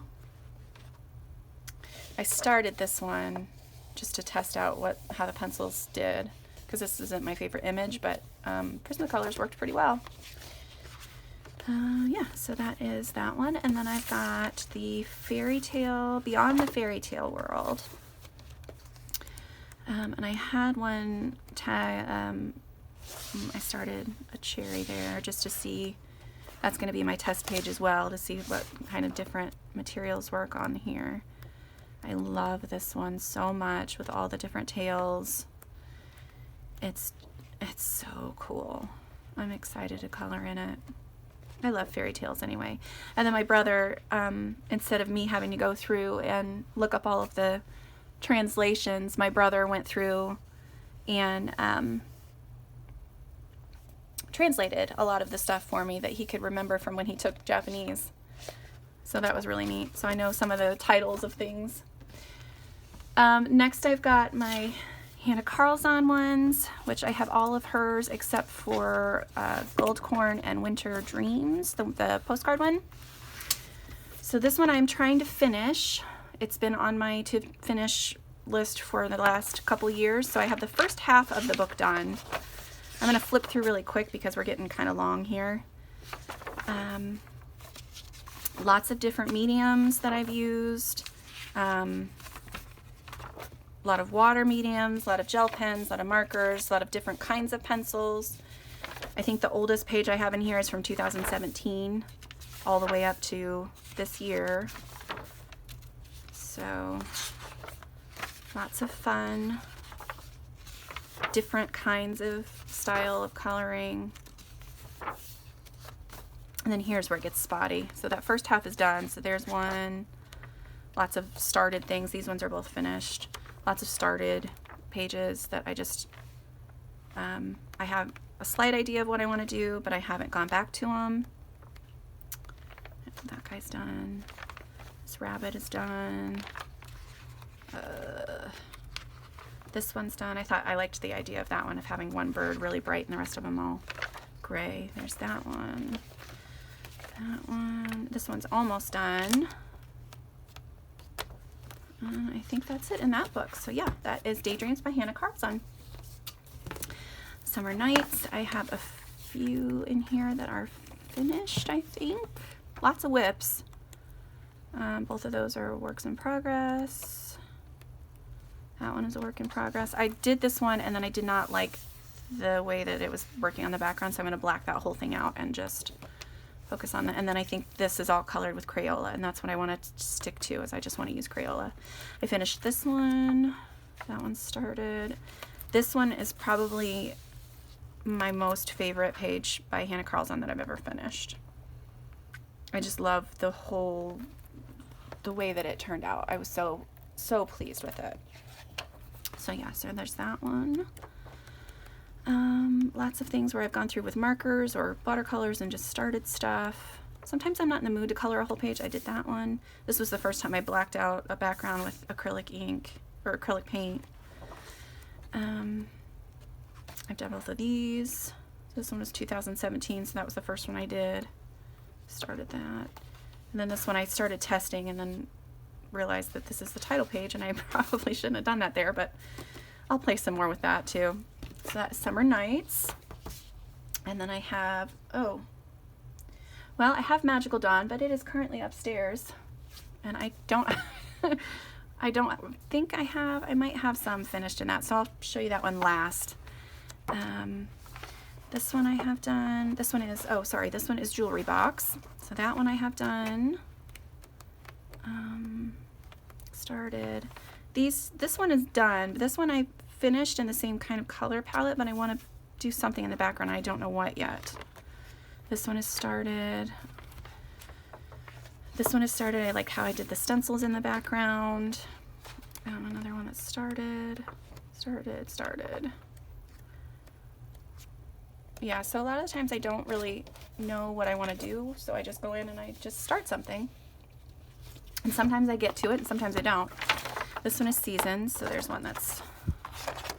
I started this one just to test out how the pencils did, because this isn't my favorite image, but Prismacolors worked pretty well. Yeah, so that is that one. And then I've got the Fairy Tale, Beyond the Fairy Tale World. And I had one I started a cherry there just to see. That's going to be my test page as well, to see what kind of different materials work on here. I love this one so much with all the different tails. It's so cool. I'm excited to color in it. I love fairy tales anyway. And then my brother, instead of me having to go through and look up all of the translations, my brother went through and translated a lot of the stuff for me that he could remember from when he took Japanese. So that was really neat. So I know some of the titles of things. Next I've got my Hannah Carlson ones, which I have all of hers except for Gold Corn and Winter Dreams, the postcard one. So this one I'm trying to finish. It's been on my to finish list for the last couple years. So I have the first half of the book done. I'm going to flip through really quick because we're getting kind of long here. Lots of different mediums that I've used. A lot of water mediums, a lot of gel pens, a lot of markers, a lot of different kinds of pencils. I think the oldest page I have in here is from 2017 all the way up to this year. So lots of fun. Different kinds of style of coloring. And then here's where it gets spotty. So that first half is done. So there's one. Lots of started things. These ones are both finished. Lots of started pages that I just, I have a slight idea of what I want to do, but I haven't gone back to them. That guy's done. This rabbit is done. This one's done. I liked the idea of that one, of having one bird really bright and the rest of them all gray. There's that one. That one. This one's almost done. I think that's it in that book. So yeah, that is Daydreams by Hannah Carlson. Summer Nights. I have a few in here that are finished, I think. Lots of whips. Both of those are works in progress. That one is a work in progress. I did this one and then I did not like the way that it was working on the background, so I'm going to black that whole thing out and just focus on that. And then I think this is all colored with Crayola, and that's what I want to stick to, is I just want to use Crayola. I finished this one. That one started. This one is probably my most favorite page by Hannah Carlson that I've ever finished. I just love the way that it turned out. I was so pleased with it. So yeah, so there's that one. Lots of things where I've gone through with markers or watercolors and just started stuff. Sometimes I'm not in the mood to color a whole page. I did that one. This was the first time I blacked out a background with acrylic ink or acrylic paint. I've done both of these. This one was 2017, so that was the first one I did. Started that. And then this one I started testing and then realized that this is the title page, and I probably shouldn't have done that there, but I'll play some more with that too. So that's Summer Nights. And then I have, I have Magical Dawn, but it is currently upstairs, and I don't think I might have some finished in that, so I'll show you that one last. This one I have done. This one is, this one is Jewelry Box. So that one I have done. Started. This one is done. This one I finished in the same kind of color palette, but I want to do something in the background. I don't know what yet. This one is started. This one is started. I like how I did the stencils in the background. Another one that started. yeah, so a lot of the times I don't really know what I want to do, so I just go in and I just start something. And sometimes I get to it and sometimes I don't. This one is Seasons, so there's one that's,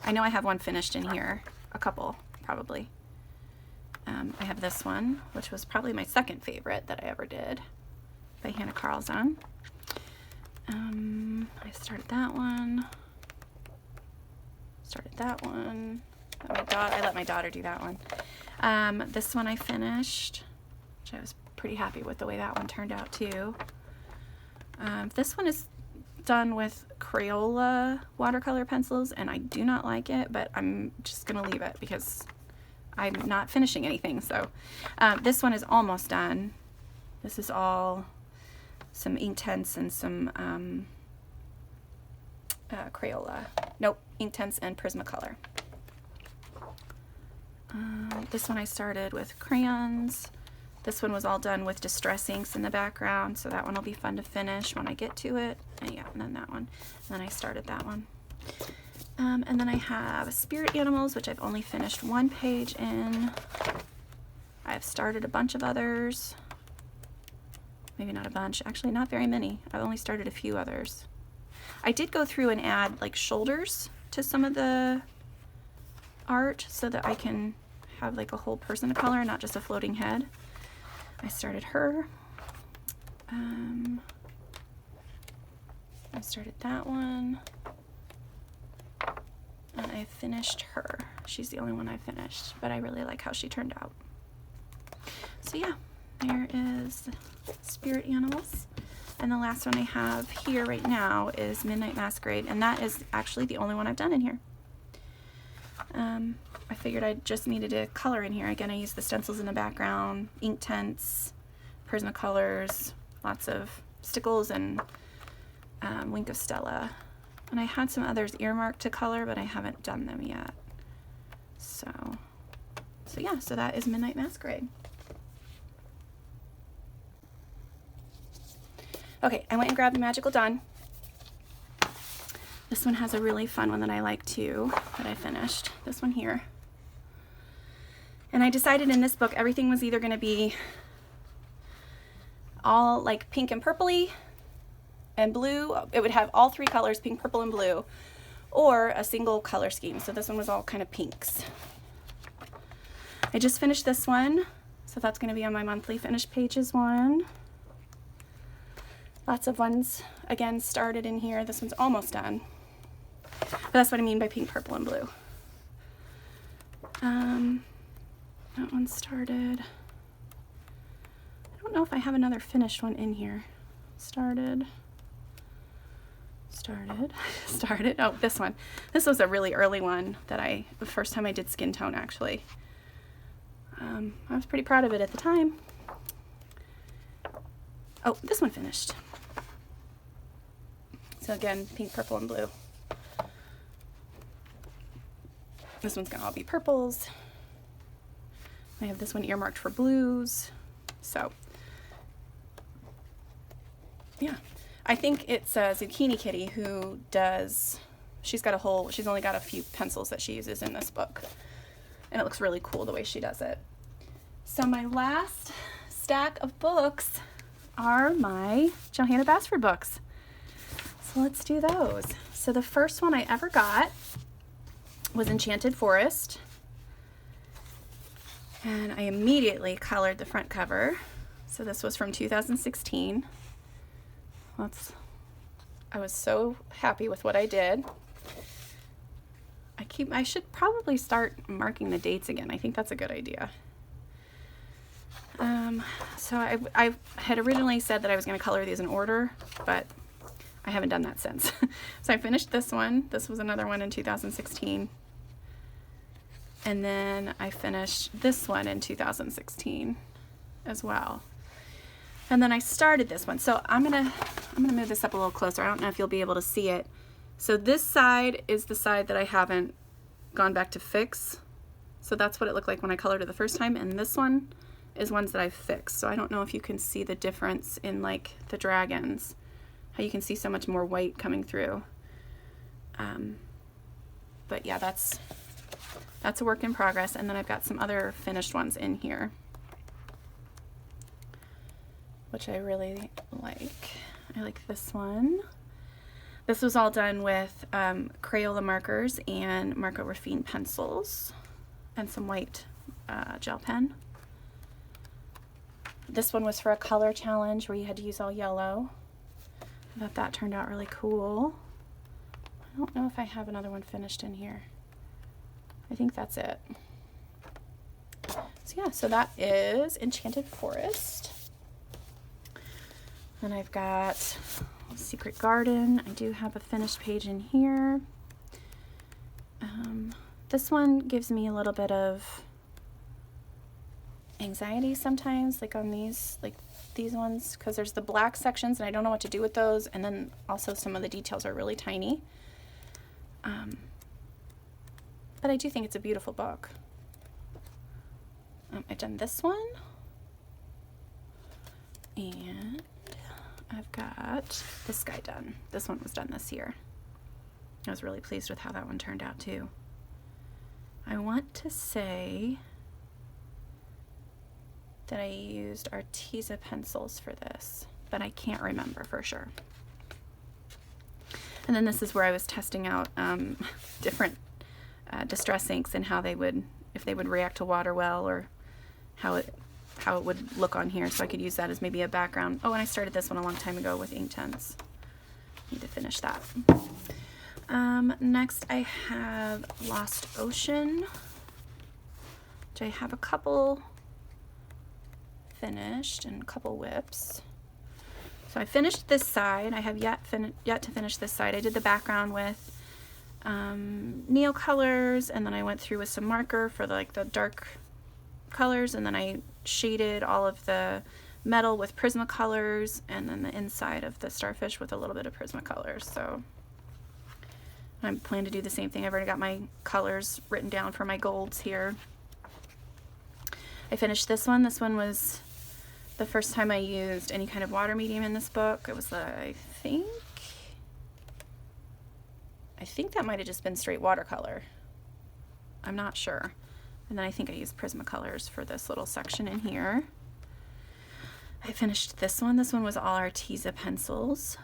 I know I have one finished in here, a couple probably. I have this one, which was probably my second favorite that I ever did, by Hannah Carlson. I started that one. I let my daughter do that one. This one I finished, which I was pretty happy with the way that one turned out too. This one is done with Crayola watercolor pencils, and I do not like it, but I'm just gonna leave it because I'm not finishing anything. So this one is almost done. This is all some Inktense and some Crayola. Nope, Inktense and Prismacolor. This one I started with crayons. This one was all done with distress inks in the background, so that one will be fun to finish when I get to it. And yeah, and then that one. And then I started that one. And then I have Spirit Animals, which I've only finished one page in. I've started a bunch of others. Maybe not a bunch, actually not very many. I've only started a few others. I did go through and add like shoulders to some of the art so that I can have like a whole person to color, not just a floating head. I started her. I started that one. And I finished her. She's the only one I finished, but I really like how she turned out. So yeah, there is Spirit Animals. And the last one I have here right now is Midnight Masquerade, and that is actually the only one I've done in here. I figured I just needed to color in here. Again, I used the stencils in the background, Inktense, Prismacolors, lots of stickles, and Wink of Stella. And I had some others earmarked to color, but I haven't done them yet. So yeah, so that is Midnight Masquerade. Okay, I went and grabbed the Magical Dawn. This one has a really fun one that I like too, that I finished. This one here. And I decided in this book everything was either going to be all like pink and purpley and blue. It would have all three colors, pink, purple, and blue, or a single color scheme. So this one was all kind of pinks. I just finished this one, so that's going to be on my monthly finished pages one. Lots of ones, again, started in here. This one's almost done. But that's what I mean by pink, purple, and blue. That one started. I don't know if I have another finished one in here. Started. Oh, this one. This was a really early one that the first time I did skin tone, actually. I was pretty proud of it at the time. Oh, this one finished. So again, pink, purple, and blue. This one's gonna all be purples. I have this one earmarked for blues. So, yeah. I think it's Zucchini Kitty who does, she's only got a few pencils that she uses in this book. And it looks really cool the way she does it. So my last stack of books are my Johanna Basford books. So let's do those. So the first one I ever got was Enchanted Forest. And I immediately colored the front cover. So this was from 2016. I was so happy with what I did. I should probably start marking the dates again. I think that's a good idea. So I had originally said that I was going to color these in order, but I haven't done that since. So I finished this one. This was another one in 2016. And then I finished this one in 2016 as well. And then I started this one. So I'm gonna move this up a little closer. I don't know if you'll be able to see it. So this side is the side that I haven't gone back to fix. So that's what it looked like when I colored it the first time. And this one is ones that I've fixed. So I don't know if you can see the difference in like the dragons, how you can see so much more white coming through. But yeah, that's that's a work in progress. And then I've got some other finished ones in here, which I really like. I like this one. This was all done with Crayola markers and Marco Raffine pencils and some white gel pen. This one was for a color challenge where you had to use all yellow. I thought that turned out really cool. I don't know if I have another one finished in here. I think that's it. So yeah, so that is Enchanted Forest. Then I've got Secret Garden. I do have a finished page in here. This one gives me a little bit of anxiety sometimes, like on these ones, because there's the black sections and I don't know what to do with those, and then also some of the details are really tiny. But I do think it's a beautiful book. I've done this one, and I've got this guy done. This one was done this year. I was really pleased with how that one turned out too. I want to say that I used Arteza pencils for this, but I can't remember for sure. And then this is where I was testing out different distress inks and how they would, if they would react to water well, or how it would look on here, so I could use that as maybe a background. Oh, and I started this one a long time ago with Inktense. Need to finish that. Next I have Lost Ocean, which I have a couple finished and a couple whips. So I finished this side. I have yet to finish this side. I did the background with Neo colors, and then I went through with some marker for the dark colors, and then I shaded all of the metal with Prismacolors, and then the inside of the starfish with a little bit of Prismacolors. So I plan to do the same thing. I've already got my colors written down for my golds here. I finished this one. This one was the first time I used any kind of water medium in this book. It was I think that might have just been straight watercolor. I'm not sure. And then I think I used Prismacolors for this little section in here. I finished this one. This one was all Arteza pencils.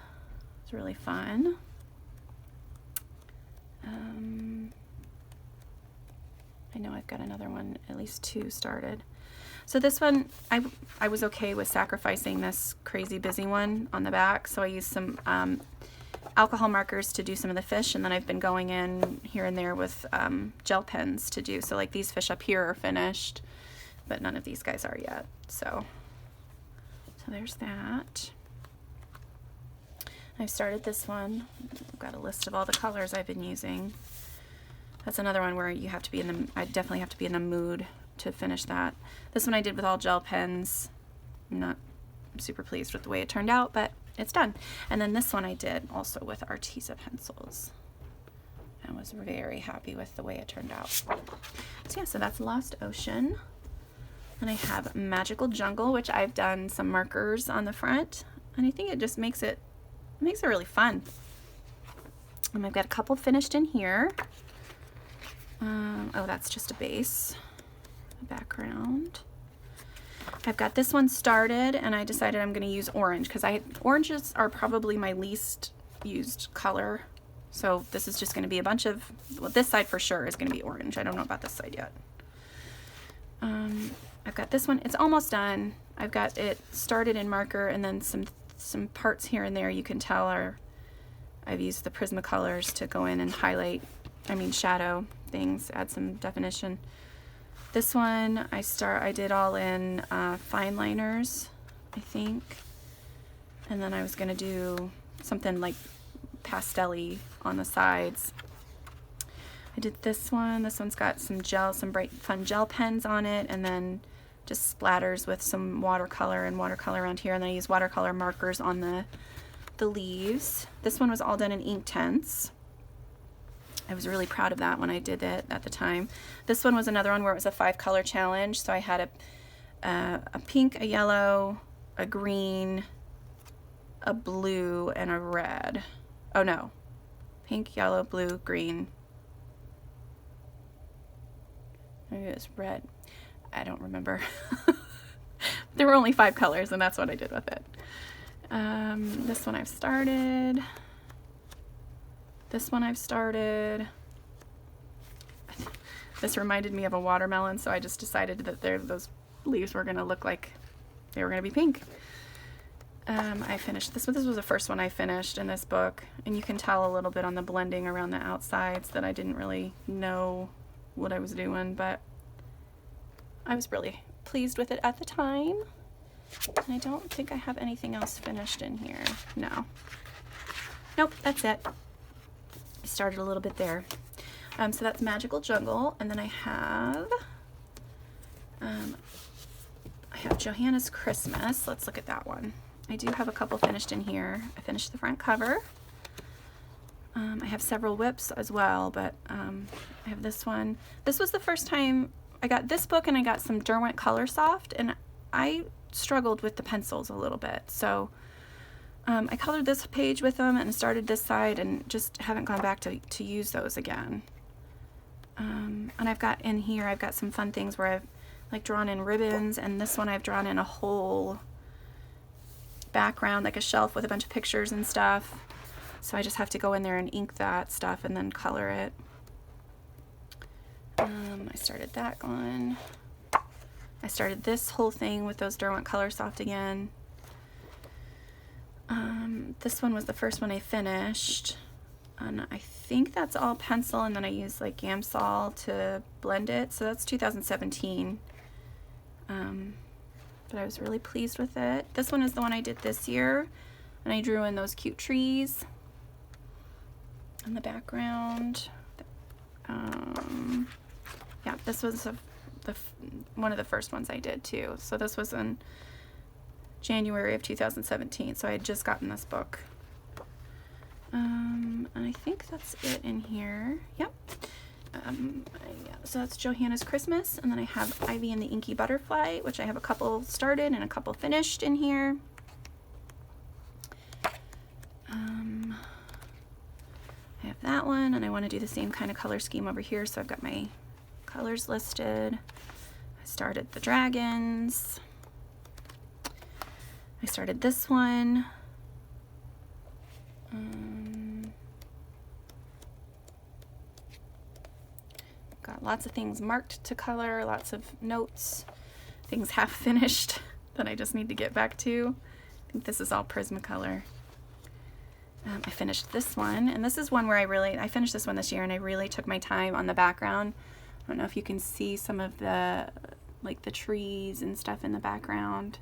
It's really fun. I know I've got another one, at least two started. So this one, I was okay with sacrificing this crazy busy one on the back, so I used some alcohol markers to do some of the fish, and then I've been going in here and there with gel pens to do. So like these fish up here are finished, but none of these guys are yet. So there's that. I've started this one. I've got a list of all the colors I've been using. That's another one where you have to be I definitely have to be in the mood to finish that. This one I did with all gel pens. I'm super pleased with the way it turned out, but it's done. And then this one I did also with Arteza pencils. I was very happy with the way it turned out. So yeah, so that's Lost Ocean. And I have Magical Jungle, which I've done some markers on the front, and I think it just makes it really fun. And I've got a couple finished in here. Oh, that's just a base, background. I've got this one started, and I decided I'm going to use orange because oranges are probably my least used color. So this is just going to be a bunch of, well, this side for sure is going to be orange. I don't know about this side yet. I've got this one. It's almost done. I've got it started in marker, and then some parts here and there you can tell I've used the Prismacolors to go in and highlight, shadow things, add some definition. This one I did all in fine liners, I think, and then I was gonna do something like pastel-y on the sides. I did this one. This one's got some bright fun gel pens on it, and then just splatters with some watercolor around here, and then I use watercolor markers on the leaves. This one was all done in Inktense. I was really proud of that when I did it at the time. This one was another one where it was a 5-color challenge. So I had a pink, a yellow, a green, a blue, and a red. Oh no, pink, yellow, blue, green, Maybe it was red. I don't remember. There were only 5 colors, and that's what I did with it. This one I've started. This one I've started. This reminded me of a watermelon, so I just decided that those leaves were going to look like they were going to be pink. I finished this one. This was the first one I finished in this book, and you can tell a little bit on the blending around the outsides that I didn't really know what I was doing, but I was really pleased with it at the time. And I don't think I have anything else finished in here. No. Nope, that's it. I started a little bit there. So that's Magical Jungle, and then I have Johanna's Christmas. Let's look at that one. I do have a couple finished in here. I finished the front cover. I have several whips as well, but I have this one. This was the first time I got this book, and I got some Derwent Color Soft, and I struggled with the pencils a little bit. So I colored this page with them and started this side, and just haven't gone back to use those again. And I've got in here, I've got some fun things where I've like drawn in ribbons, and this one I've drawn in a whole background, like a shelf with a bunch of pictures and stuff. So I just have to go in there and ink that stuff and then color it. I started that one. I started this whole thing with those Derwent Color Soft again. This one was the first one I finished. And I think that's all pencil, and then I used like Gamsol to blend it. So that's 2017. But I was really pleased with it. This one is the one I did this year, and I drew in those cute trees in the background. Yeah, this was one of the first ones I did too. So this was in January of 2017. So I had just gotten this book. And I think that's it in here. Yep. So that's Johanna's Christmas, and then I have Ivy and the Inky Butterfly, which I have a couple started and a couple finished in here. I have that one, and I want to do the same kind of color scheme over here, so I've got my colors listed. I started the dragons. I started this one. Got lots of things marked to color, lots of notes, things half finished that I just need to get back to. I think this is all Prismacolor. I finished this one, and this is one where I finished this one this year, and I really took my time on the background. I don't know if you can see some of the, like the trees and stuff in the background.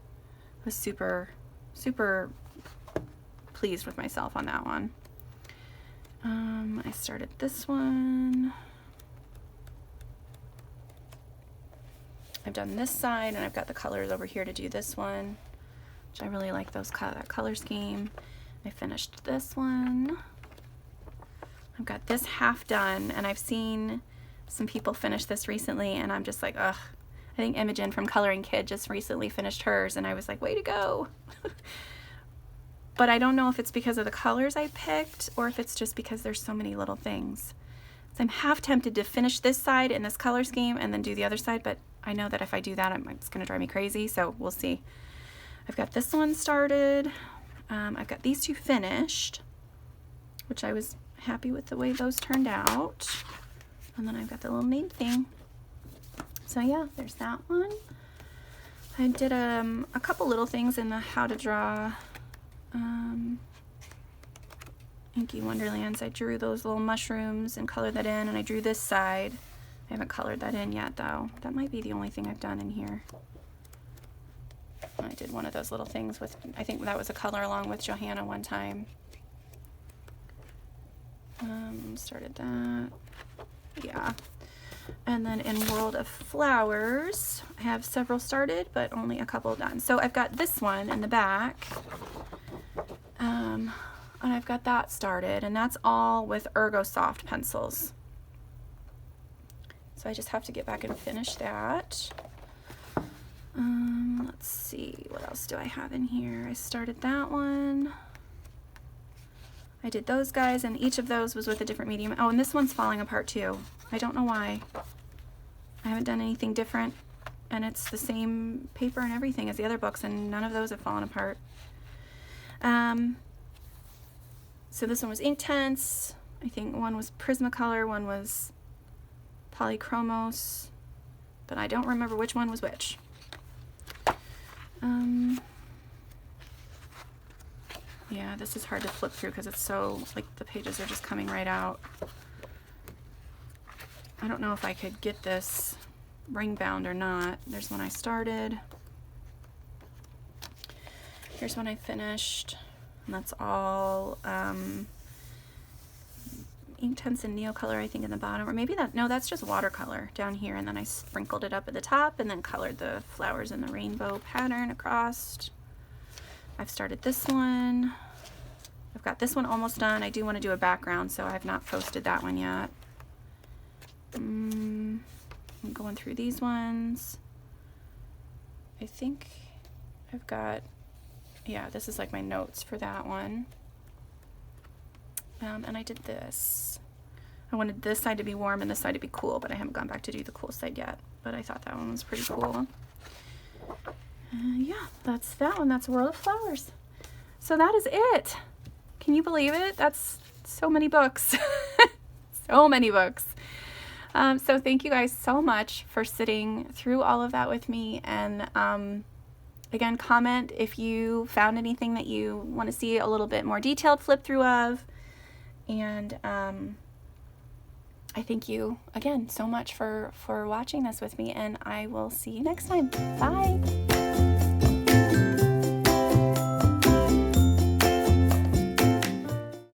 I was super, super pleased with myself on that one. I started this one. I've done this side, and I've got the colors over here to do this one, which I really like that color scheme. I finished this one. I've got this half done, and I've seen some people finish this recently, and I'm just like, ugh. I think Imogen from Coloring Kid just recently finished hers, and I was like, way to go. But I don't know if it's because of the colors I picked, or if it's just because there's so many little things. So I'm half tempted to finish this side in this color scheme and then do the other side, but I know that if I do that, it's going to drive me crazy, so we'll see. I've got this one started. I've got these two finished, which I was happy with the way those turned out. And then I've got the little name thing. So yeah, there's that one. I did a couple little things in the How to Draw Inky Wonderlands. I drew those little mushrooms and colored that in, and I drew this side. I haven't colored that in yet, though. That might be the only thing I've done in here. I did one of those little things with, I think that was a color along with Johanna one time. Started that. Yeah. And then in World of Flowers, I have several started, but only a couple done. So I've got this one in the back. And I've got that started, and that's all with Ergo Soft pencils. So I just have to get back and finish that. Let's see, what else do I have in here? I started that one. I did those guys, and each of those was with a different medium. Oh, and this one's falling apart too. I don't know why. I haven't done anything different, and it's the same paper and everything as the other books, and none of those have fallen apart. So this one was Inktense. I think one was Prismacolor, one was Polychromos, but I don't remember which one was which. Yeah, this is hard to flip through because it's so, like, the pages are just coming right out. I don't know if I could get this ring bound or not. There's one I started. Here's one I finished. And that's all Inktense and Neocolor, I think, in the bottom. Or maybe that, no, that's just watercolor down here. And then I sprinkled it up at the top and then colored the flowers in the rainbow pattern across. I've started this one. I've got this one almost done. I do want to do a background, so I have not posted that one yet. I'm going through these ones. I think I've got, yeah, this is like my notes for that one. And I did this. I wanted this side to be warm and this side to be cool, but I haven't gone back to do the cool side yet. But I thought that one was pretty cool. Yeah, that's that one. That's World of Flowers. So that is it. Can you believe it? That's so many books. So many books. So thank you guys so much for sitting through all of that with me. And again, comment if you found anything that you want to see a little bit more detailed flip through of. And I thank you again so much for watching this with me, and I will see you next time. Bye.